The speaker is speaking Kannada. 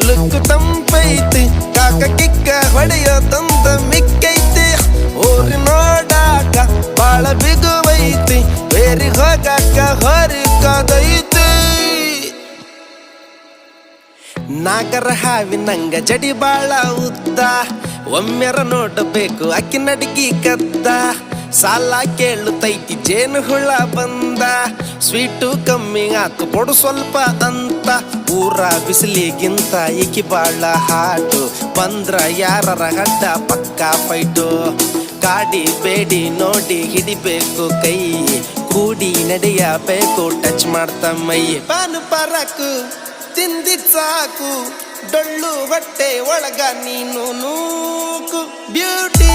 ಲುಕ್ಕು ತಂಪೈತಿ ಕಾಕ ಕಿಕ್ಕ ಹೊಡೆಯೋದಂದ ಮಿಕ್ಕೈತಿ ಊರಿ ನೋಡಾಕ ಬಾಳ ಬಿಗುವೈತಿ ಬೇರಿ ಹೋಗಾಕ ಹೊರಕದೈತಿ ನಾಗರ ಹಾವಿನಂಗ ಜಡಿ ಬಾಳ ಉದ್ದ ಒಮ್ಮೆರ ನೋಡಬೇಕು ಅಕ್ಕಿ ನಡಿಗಿ ಕದ್ದ ಸಾಲ ಕೇಳುತ್ತೈತಿ ಜೇನು ಹುಳ ಬಂದ ಸ್ವೀಟು ಕಮ್ಮಿ ಹಾಕು ಕೊಡು ಸ್ವಲ್ಪ ಅಂತ ಊರ ಬಿಸಿಲಿಗಿಂತ ಈಕಿ ಬಾಳ ಹಾಟು ಬಂದ್ರ ಯಾರರ ಗಡ್ಡ ಪಕ್ಕ ಫೈಟು ಕಾಡಿ ಬೇಡಿ ನೋಡಿ ಹಿಡಿಬೇಕು ಕೈ ಕೂಡಿ ನಡೆಯಬೇಕು ಟಚ್ ಮಾಡ್ತಾ ಮೈ ಪಾನು ಪರಕು ತಿಂದಿದ್ ಸಾಕು ಡೊಳ್ಳು ಹೊಟ್ಟೆ ಒಳಗ ನೀನು ನೂಕು ಬ್ಯೂಟಿ